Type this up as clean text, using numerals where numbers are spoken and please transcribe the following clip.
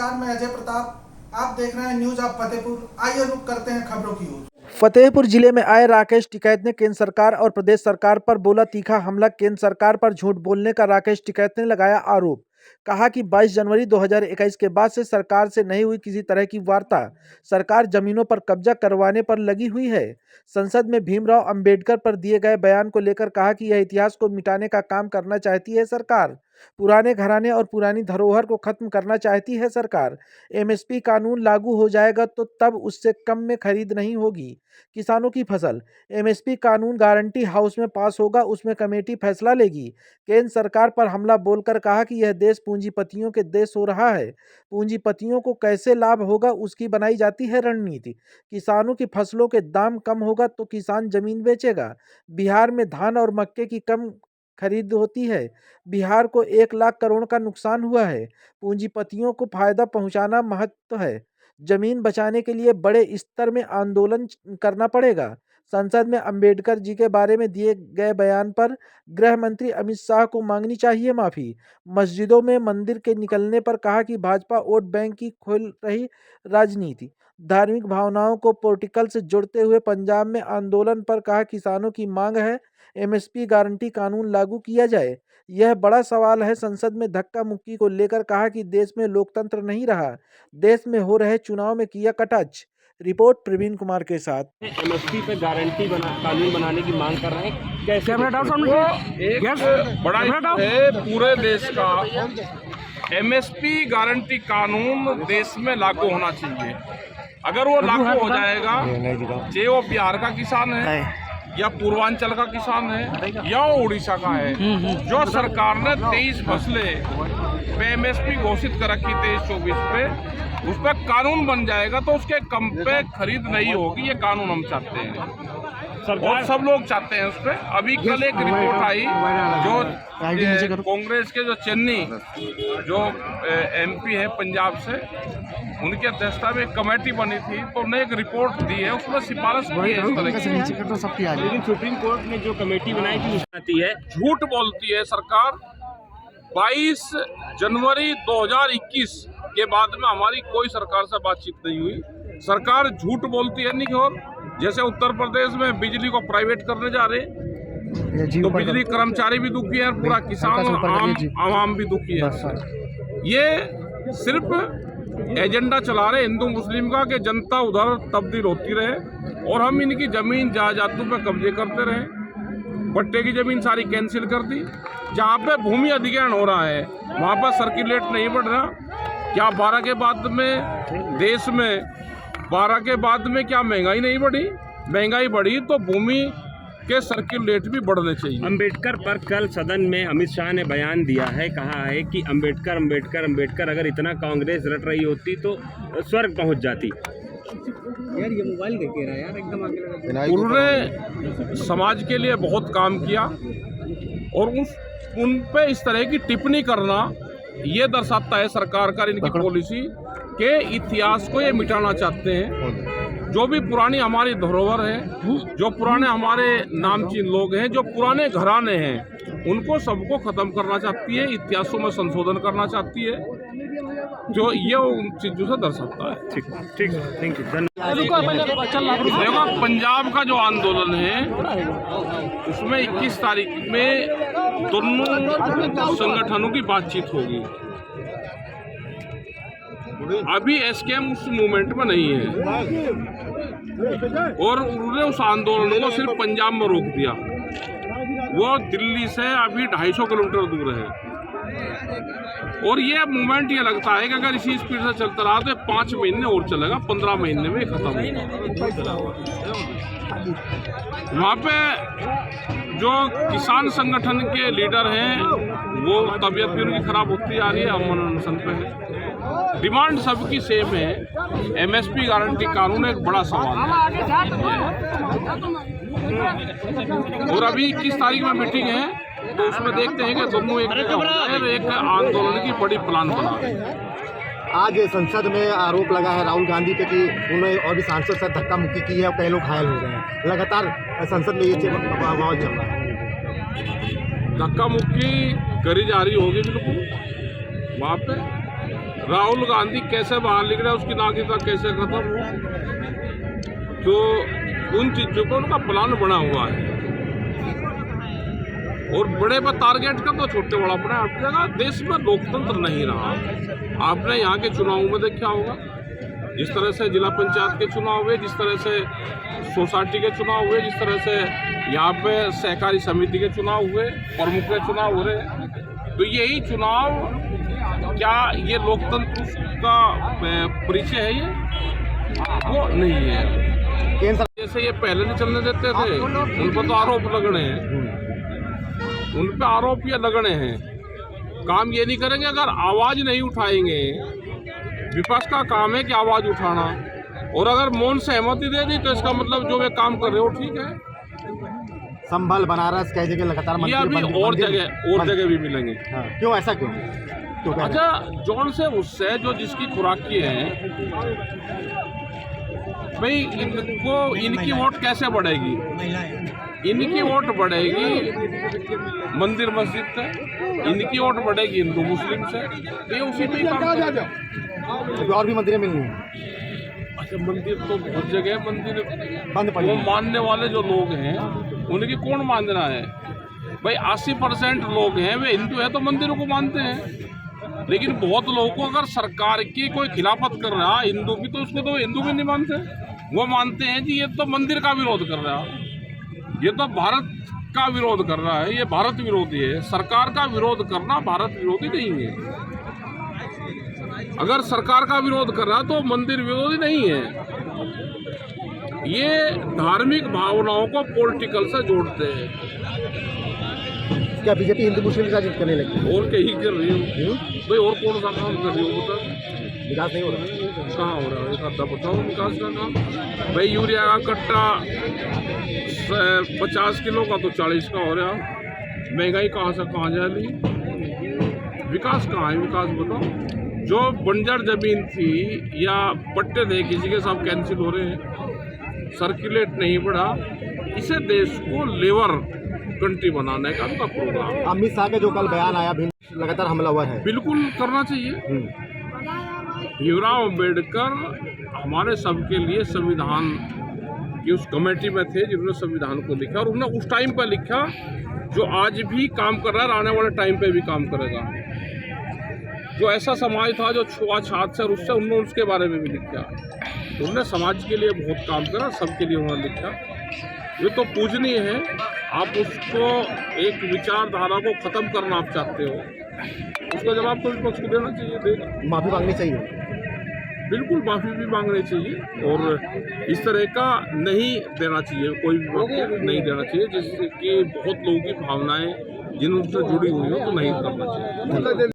नमस्कार, मैं अजय प्रताप। आप देख रहे हैं न्यूज ऑफ फतेहपुर। आइए रुक करते हैं खबरों की ओर। फतेहपुर जिले में आए राकेश टिकैत ने केंद्र सरकार और प्रदेश सरकार पर बोला तीखा हमला। केंद्र सरकार पर झूठ बोलने का राकेश टिकैत ने लगाया आरोप। कहा कि 22 जनवरी 2021 के बाद से सरकार से नहीं हुई किसी तरह की वार्ता। सरकार जमीनों पर कब्जा करवाने पर लगी हुई है। संसद में भीमराव अंबेडकर पर दिए गए बयान को लेकर कहा कि यह इतिहास को मिटाने का काम करना चाहती है सरकार। पुराने घराने और पुरानी धरोहर को खत्म करना चाहती है सरकार। एमएसपी कानून लागू हो जाएगा तो तब उससे कम में खरीद नहीं होगी किसानों की फसल। एमएसपी कानून गारंटी हाउस में पास होगा, उसमें कमेटी फैसला लेगी। केंद्र सरकार पर हमला बोलकर कहा कि यह देश पूंजीपतियों के देश हो रहा है। पूंजीपतियों को कैसे लाभ होगा उसकी बनाई जाती है रणनीति। किसानों की फसलों के दाम कम होगा तो किसान जमीन बेचेगा। बिहार में धान और मक्के की कम खरीद होती है। बिहार को 1 लाख करोड़ का नुकसान हुआ है। पूंजीपतियों को फायदा पहुंचाना महत्व है। जमीन बचाने के लिए बड़े स्तर में आंदोलन करना पड़ेगा। संसद में अंबेडकर जी के बारे में दिए गए बयान पर गृह मंत्री अमित शाह को मांगनी चाहिए माफी। मस्जिदों में मंदिर के निकलने पर कहा कि भाजपा वोट बैंक की खोल रही राजनीति। धार्मिक भावनाओं को पॉलिटिकल से जोड़ते हुए पंजाब में आंदोलन पर कहा किसानों की मांग है एमएसपी गारंटी कानून लागू किया जाए। यह बड़ा सवाल है। संसद में धक्का मुक्की को लेकर कहा कि देश में लोकतंत्र नहीं रहा, देश में हो रहे चुनाव में किया कटाक्ष। रिपोर्ट प्रवीण कुमार के साथ। एमएसपी पे गारंटी कानून बनाने की मांग कर रहे हैं। कैसे एक बड़ा इशू है पूरे देश का। एमएसपी गारंटी कानून देश में लागू होना चाहिए। अगर वो लागू हो जाएगा, चाहे वो बिहार का किसान है या पूर्वांचल का किसान है या उड़ीसा का है, जो सरकार ने 23 फसलें पे एमएसपी घोषित कर रखी 23-24 पे, उस पर कानून बन जाएगा तो उसके कम पे खरीद नहीं होगी। ये कानून हम चाहते हैं और सब लोग चाहते हैं उस पर। अभी कल एक रिपोर्ट आई जो कांग्रेस के जो चेन्नी जो एमपी है पंजाब से, उनकी अध्यक्षता में एक कमेटी बनी थी तो उन्होंने एक रिपोर्ट दी है, उसमें सिफारिश की है इस तरह की। लेकिन सुप्रीम कोर्ट ने जो कमेटी बनाई थी आती है, झूठ बोलती है सरकार। 22 जनवरी 2021 के बाद में हमारी कोई सरकार से बातचीत नहीं हुई। सरकार झूठ बोलती है। नहीं, और जैसे उत्तर प्रदेश में बिजली को प्राइवेट करने जा रहे हैं तो बिजली कर्मचारी भी दुखी है, पूरा किसान आवाम भी दुखी है। ये सिर्फ एजेंडा चला रहे हिंदू मुस्लिम का कि जनता उधर तब्दील होती रहे और हम इनकी जमीन जायदादों पर कब्जे करते रहे। पट्टे की जमीन सारी कैंसिल कर दी। जहाँ पे भूमि अधिग्रहण हो रहा है वहाँ पर सर्कुलेट नहीं बढ़ रहा। क्या 12 के बाद में देश में 12 के बाद में क्या महंगाई नहीं बढ़ी? महंगाई बढ़ी तो भूमि के सर्कुलेट भी बढ़ने चाहिए। अंबेडकर पर कल सदन में अमित शाह ने बयान दिया है, कहा है कि अंबेडकर अंबेडकर अंबेडकर, अगर इतना कांग्रेस रट रही होती तो स्वर्ग पहुंच जाती। यार ये मोबाइल कह रहा है यार, एकदम आगे। उन्होंने समाज के लिए बहुत काम किया और उन पे इस तरह की टिप्पणी करना ये दर्शाता है सरकार का इनकी पॉलिसी के इतिहास को ये मिटाना चाहते हैं। जो भी पुरानी हमारी धरोहर है, जो पुराने हमारे नामचीन लोग हैं, जो पुराने घराने हैं, उनको सबको खत्म करना चाहती है। इतिहासों में संशोधन करना चाहती है, जो ये उन चीजों से दर्शाता है। ठीक, थैंक यू। देखो, पंजाब का जो आंदोलन है उसमें 21 तारीख में दोनों संगठनों की बातचीत होगी। अभी एसकेएम उस मूवमेंट में नहीं है और उन्होंने उस आंदोलन को सिर्फ पंजाब में रोक दिया। वो दिल्ली से अभी 250 किलोमीटर दूर है और ये मूवमेंट ये लगता है कि अगर इसी स्पीड से चलता रहा तो 5 महीने और चलेगा, 15 महीने में खत्म होगा। वहाँ पे जो किसान संगठन के लीडर हैं वो तबीयत भी उनकी खराब होती जा रही है, अमन अनशन पे है। डिमांड सबकी सेम है। एमएसपी गारंटी कानून एक बड़ा सवाल है और अभी 21 तारीख में मीटिंग है तो उसमें देखते हैं कि दोनों एक आंदोलन की बड़ी प्लान बना रहे हैं। आज संसद में आरोप लगा है राहुल गांधी पे कि उन्होंने और भी सांसद से धक्का मुक्की की है और कई लोग घायल हो गए हैं। लगातार संसद में ये माहौल चल रहा है। धक्का मुक्की करी जा रही होगी बिल्कुल वहाँ पे। राहुल गांधी कैसे बाहर निकले, उसकी नागरिकता कैसे खत्म हो, तो उन चीजों पर उनका प्लान बना हुआ है। और बड़े पर टारगेट कर तो छोटे बड़ा अपने आप जगह। देश में लोकतंत्र नहीं रहा। आपने यहाँ के चुनाव में देखा होगा, जिस तरह से जिला पंचायत के चुनाव हुए, जिस तरह से सोसाइटी के चुनाव हुए, जिस तरह से यहाँ पे सहकारी समिति के चुनाव हुए, प्रमुख के चुनाव हो रहे हैं, तो यही चुनाव क्या ये लोकतंत्र का परिचय है? ये वो नहीं है। केंद्र जैसे ये पहले नहीं चलने देते थे, उन पर तो आरोप लगने हैं, उन पे आरोप ये लगने हैं। काम ये नहीं करेंगे, अगर आवाज नहीं उठाएंगे। विपक्ष का काम है कि आवाज उठाना, और अगर मौन सहमति दे दी तो इसका मतलब जो वे काम कर रहे हो ठीक है। संभल, बनारस कई जगह लगातार ये अभी और जगह भी मिलेंगे। हाँ, क्यों ऐसा क्यों? अच्छा, जौन से उससे जो जिसकी खुराकी है भाई, इनको इनकी वोट कैसे बढ़ेगी? इनकी वोट बढ़ेगी मंदिर मस्जिद से, इनकी वोट बढ़ेगी हिंदू मुस्लिम से, तो ये उसी पे ही काम करेगा। और भी मंदिरें मिलनी है। अच्छा, मंदिर तो बहुत जगह मंदिर बंद पड़ी। वो मानने वाले जो लोग हैं उनकी कौन मानना है भाई? 80% लोग हैं वे हिंदू हैं तो मंदिरों को मानते हैं, लेकिन बहुत लोगों को अगर सरकार की कोई खिलाफत कर रहा है हिंदू की, तो उसको तो हिंदू भी नहीं मानते। वो मानते हैं कि ये तो मंदिर का विरोध कर रहा है, ये तो भारत का विरोध कर रहा है, ये भारत विरोधी है। सरकार का विरोध करना भारत विरोधी नहीं है। अगर सरकार का विरोध कर रहा है तो मंदिर विरोधी नहीं है। ये धार्मिक भावनाओं को पॉलिटिकल से जोड़ते हैं। क्या बीजेपी हिंदू मुस्लिम का करने लगी? और क्या ही कर रही हो भाई? और कौन सा काम कर रही हो बता? विकास नहीं हो रहा। कहाँ हो रहा है? एक आधा बताओ विकास का काम। भाई यूरिया का कट्टा 50 किलो का तो 40 का हो रहा। महंगाई कहाँ से कहाँ जा रही? विकास कहाँ है? विकास बताओ। जो बंजर जमीन थी या पट्टे थे किसी के, सब कैंसिल हो रहे हैं, सर्कुलेट नहीं बढ़ा। इसे देश को लेबर कंट्री बनाने का उनका प्रोग्राम। अमित शाह का जो कल बयान आया, लगातार हमला हुआ है, बिल्कुल करना चाहिए। भीमराव अम्बेडकर हमारे सबके लिए संविधान की उस कमेटी में थे जिन्होंने संविधान को लिखा, और उन्होंने उस टाइम पर लिखा जो आज भी काम कर रहा है, आने वाले टाइम पे भी काम करेगा। जो ऐसा समाज था जो छुआछूत से, और उससे उन्होंने उसके बारे में भी लिखा। उन्होंने समाज के लिए बहुत काम करा, सबके लिए उन्होंने लिखा। ये तो पूजनीय है। आप उसको एक विचारधारा को खत्म करना आप चाहते हो, उसका जवाब तो विपक्ष को देना चाहिए, देगा। माफी मांगनी चाहिए। बिल्कुल माफी भी मांगनी चाहिए, और इस तरह का नहीं देना चाहिए, कोई भी वक्त नहीं देना चाहिए जिससे कि बहुत लोगों की भावनाएं जिनसे जुड़ी हुई हो तो नहीं करना चाहिए।